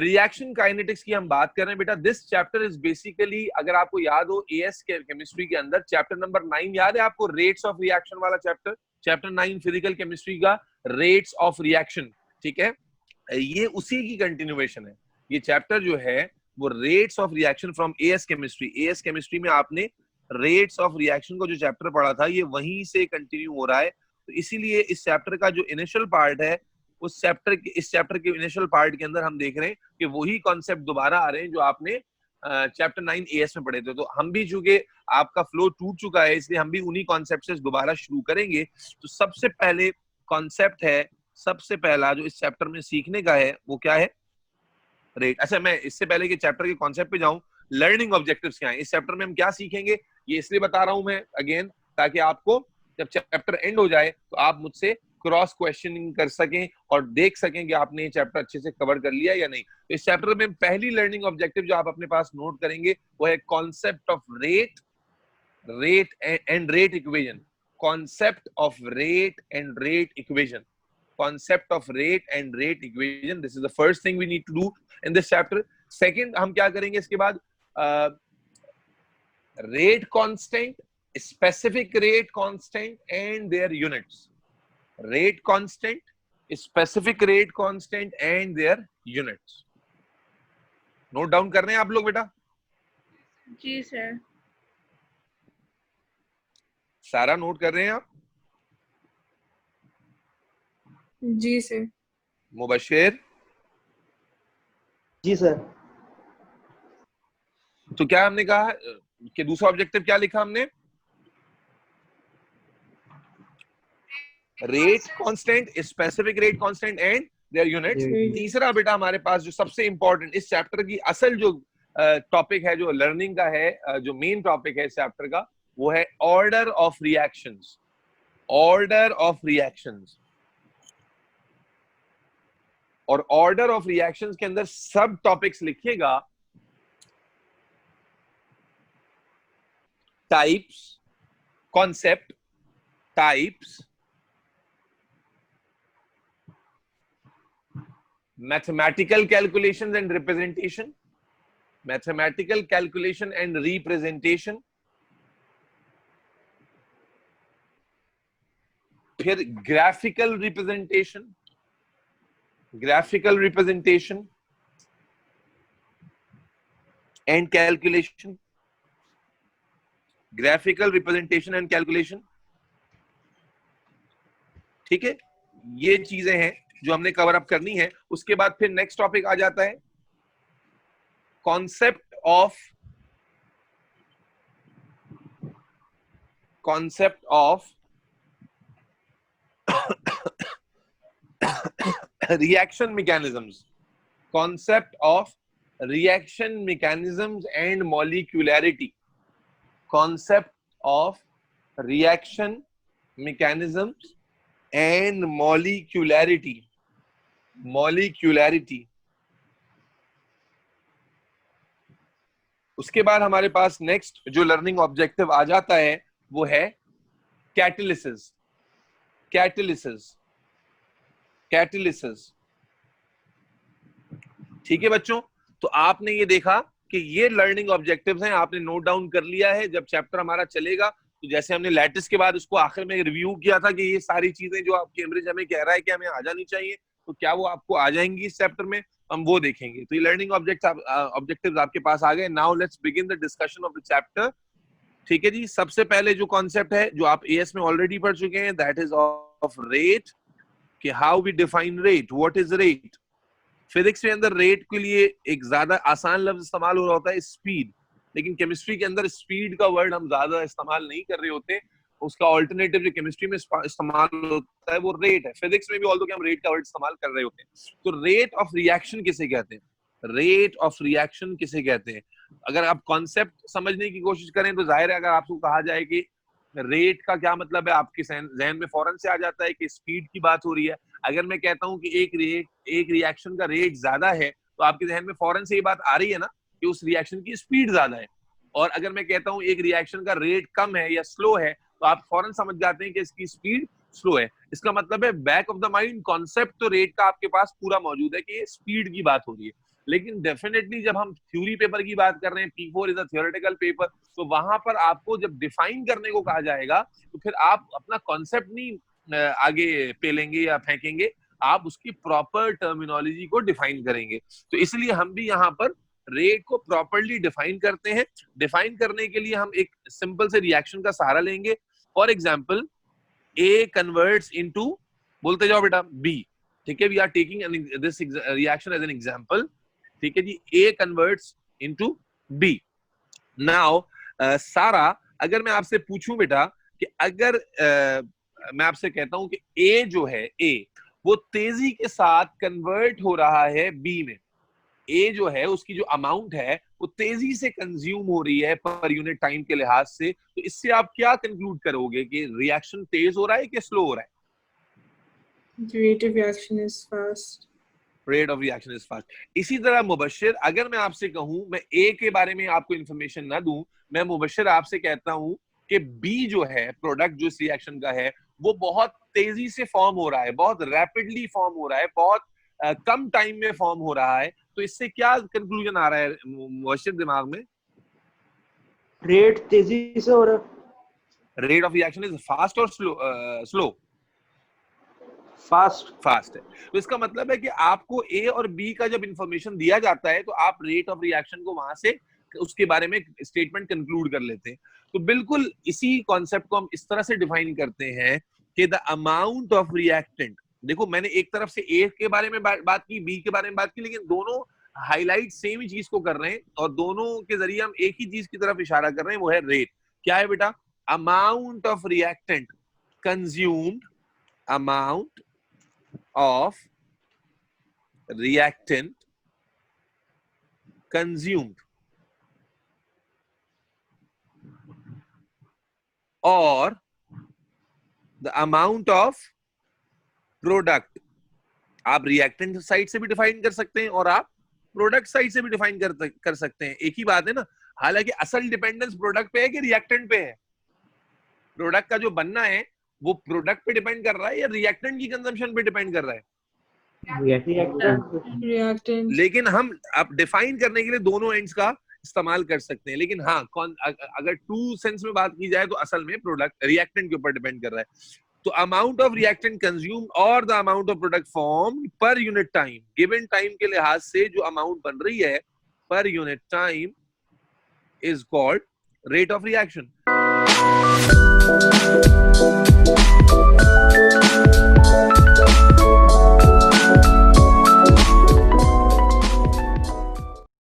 Reaction kinetics की हम बात कर रहे हैं बेटा। दिस चैप्टर इज बेसिकली, अगर आपको याद हो एएस केमिस्ट्री के अंदर चैप्टर नंबर 9 याद है आपको, रेट्स ऑफ रिएक्शन वाला चैप्टर, चैप्टर 9 फिजिकल केमिस्ट्री का, रेट्स ऑफ रिएक्शन, ठीक है, ये उसी की कंटिन्यूएशन है। ये चैप्टर जो है वो rates of reaction from as chemistry, as chemistry में आपने रेट्स ऑफ रिएक्शन को जो चैप्टर पढ़ा था ये वहीं से कंटिन्यू हो रहा है। तो इसीलिए इस चैप्टर का जो इनिशियल पार्ट है, उस चैप्टर के, इस चैप्टर के इनिशियल पार्ट के अंदर हम देख रहे हैं कि वही कॉन्सेप्ट दोबारा आ रहे हैं जो आपने चैप्टर 9 एएस में पढ़े थे। तो हम भी, चूंकि आपका फ्लो टूट चुका है, इसलिए हम भी उन्हीं कॉन्सेप्ट से दोबारा शुरू करेंगे। तो सबसे पहले कॉन्सेप्ट है, सबसे पहला जो इस चैप्टर में सीखने का है वो क्या है? रेट। अच्छा, मैं इससे पहले कि चैप्टर के कॉन्सेप्ट पे जाऊं, लर्निंग ऑब्जेक्टिव्स क्या हैं इस चैप्टर में, हम क्या सीखेंगे, ये इसलिए बता रहा हूं मैं अगेन, ताकि आपको जब चैप्टर एंड हो जाए तो आप मुझसे क्रॉस क्वेश्चनिंग कर सकें और देख सकें कि आपने ये चैप्टर अच्छे से कवर कर लिया या नहीं। तो इस चैप्टर में पहली लर्निंग ऑब्जेक्टिव जो आप अपने पास नोट करेंगे वो है concept of rate, rate and rate equation, concept of rate and rate equation, concept of rate and rate equation. This is the first thing we need to do in this chapter. Second, हम क्या करेंगे इसके बाद? Rate constant, specific rate constant and their units. Rate constant, specific rate constant and their units. Note down कर रहे हैं आप लोग बेटा? जी सर। सारा नोट कर रहे हैं आप? जी सर। मुबशिर? जी सर। तो क्या हमने कहा कि दूसरा ऑब्जेक्टिव क्या लिखा हमने? Rate constant, specific rate constant and their units. तीसरा बेटा हमारे पास जो सबसे इंपॉर्टेंट इस चैप्टर की असल जो टॉपिक है, जो लर्निंग का है, जो मेन टॉपिक है इस चैप्टर का, वो है order of reactions. Order of reactions, और ऑर्डर ऑफ रिएक्शंस के अंदर सब टॉपिक्स लिखिएगा, types, concept, types, mathematical calculations and representation, mathematical calculation and representation, फिर graphical representation, graphical representation and calculation, graphical representation and calculation, ठीक है, ये चीजें हैं जो हमने कवर अप करनी है। उसके बाद फिर नेक्स्ट टॉपिक आ जाता है concept of reaction mechanisms, concept of reaction mechanisms and molecularity, concept of reaction mechanisms and molecularity, molecularity। उसके बाद हमारे पास नेक्स्ट जो लर्निंग ऑब्जेक्टिव आ जाता है वो है कैटालिसिस, कैटालिसिस, कैटालिसिस, ठीक है बच्चों। तो आपने ये देखा कि ये लर्निंग ऑब्जेक्टिव्स हैं, आपने नोट डाउन कर लिया है। जब चैप्टर हमारा चलेगा तो जैसे हमने लैटिस के बाद उसको आखिर में रिव्यू किया था कि ये सारी चीजें जो आप कैम्ब्रिज हमें कह रहा है कि हमें आ जानी चाहिए, तो क्या वो आपको आ जाएंगी इस चैप्टर में, हम वो देखेंगे। तो ये लर्निंग ऑब्जेक्टिव्स आपके पास आ गए। Now let's begin the discussion of the chapter, ठीक है जी। सबसे पहले जो कॉन्सेप्ट है जो आप एएस में ऑलरेडी पढ़ चुके हैं, दैट इज ऑफ रेट, कि how we define rate, what is rate. Physics के अंदर रेट के लिए एक ज्यादा आसान लफ्ज इस्तेमाल हो रहा होता है स्पीड, लेकिन केमिस्ट्री के अंदर स्पीड का वर्ड हम ज्यादा इस्तेमाल नहीं कर रहे होते। उसका ऑल्टरनेटिव जो केमिस्ट्री में इस्तेमाल होता है वो रेट है। फिजिक्स में भी ऑल्दो कि हम रेट का वर्ड इस्तेमाल कर रहे होते हैं। तो रेट ऑफ रिएक्शन किसे कहते हैं, रेट ऑफ रिएक्शन किसे कहते हैं? अगर आप कॉन्सेप्ट समझने की कोशिश करें तो जाहिर है अगर आपको कहा जाए कि रेट का क्या मतलब है, आपके जहन में फौरन से आ जाता है कि स्पीड की बात हो रही है। अगर मैं कहता हूं कि एक रिएक्शन का रेट ज्यादा है तो आपके जहन में फौरन से ये बात आ रही है ना कि उस रिएक्शन की स्पीड ज्यादा है। और अगर मैं कहता हूं एक रिएक्शन का रेट कम है या स्लो है तो आप फौरन समझ जाते हैं कि इसकी स्पीड स्लो है। इसका मतलब है back of the mind concept तो रेट का आपके पास पूरा मौजूद है कि ये स्पीड की बात हो रही है, लेकिन डेफिनेटली जब हम थ्योरी पेपर की बात कर रहे हैं, P4 is a theoretical paper, तो वहां पर आपको जब डिफाइन करने को कहा जाएगा तो फिर आप अपना कॉन्सेप्ट नहीं आगे पेलेंगे या फेंकेंगे, आप उसकी प्रॉपर टर्मिनोलॉजी को डिफाइन करेंगे। तो इसलिए हम भी यहाँ पर रेट को प्रॉपरली डिफाइन करते हैं। डिफाइन करने के लिए हम एक सिंपल से रिएक्शन का सहारा लेंगे। For example, A converts into, बोलते जाओ बेटा, B, ठीक है, we are taking this reaction as an example, ठीक है जी। A converts into B। Now सारा, अगर मैं आपसे पूछूं बेटा कि अगर मैं आपसे कहता हूं कि A जो है, A वो तेजी के साथ कन्वर्ट हो रहा है B में, A जो है उसकी जो अमाउंट है वो तेजी से कंज्यूम हो रही है पर यूनिट टाइम के लिहाज से, तो इससे आप क्या कंक्लूड करोगे कि रिएक्शन तेज हो रहा है कि स्लो हो रहा है? Rate of reaction is fast. Rate of reaction is fast. इसी तरह मुबशिर, अगर मैं आपसे कहूं, मैं ए के बारे में आपको इंफॉर्मेशन ना दूं, मैं मुबशिर आपसे कहता हूं कि बी जो है प्रोडक्ट जो इस रिएक्शन का है वो बहुत तेजी से फॉर्म हो रहा है, बहुत रैपिडली फॉर्म हो रहा है, बहुत कम टाइम में फॉर्म हो रहा है, तो इससे क्या कंक्लूजन आ रहा है मुबशिर दिमाग में? रेट तेजी से हो रहा है। Rate of reaction is fast और स्लो? स्लो? फास्ट है। तो इसका मतलब है कि आपको ए और बी का जब इंफॉर्मेशन दिया जाता है तो आप रेट ऑफ रिएक्शन को वहां से उसके बारे में स्टेटमेंट कंक्लूड कर लेते हैं। तो बिल्कुल इसी कॉन्सेप्ट को हम इस तरह से डिफाइन करते हैं कि द अमाउंट ऑफ रिएक्टेंट, देखो मैंने एक तरफ से ए के बारे में बात की, बी के बारे में बात की, लेकिन दोनों हाईलाइट सेम ही चीज को कर रहे हैं और दोनों के जरिए हम एक ही चीज की तरफ इशारा कर रहे हैं, वो है रेट। क्या है बेटा? Amount of reactant consumed, amount of reactant consumed, or the amount of product, आप रिएक्टेंट साइड से भी डिफाइन कर सकते हैं और आप प्रोडक्ट साइड से भी डिफाइन कर सकते हैं, एक ही बात है ना। हालांकि असल डिपेंडेंस प्रोडक्ट पे है कि रिएक्टेंट पे है? प्रोडक्ट का जो बनना है वो प्रोडक्ट पे डिपेंड कर रहा है या रिएक्टेंट की कंजम्पशन पे डिपेंड कर रहा है? Reactant. लेकिन हम अब डिफाइन करने के लिए दोनों एंड्स का इस्तेमाल कर सकते हैं, लेकिन हाँ, अगर टू सेंस में बात की जाए तो असल में प्रोडक्ट रिएक्टेंट के ऊपर डिपेंड कर रहा है। तो अमाउंट ऑफ रिएक्टेंट कंज्यूम और the amount of product form per unit time, given time के लिहाज से जो अमाउंट बन रही है per unit time is called rate of reaction.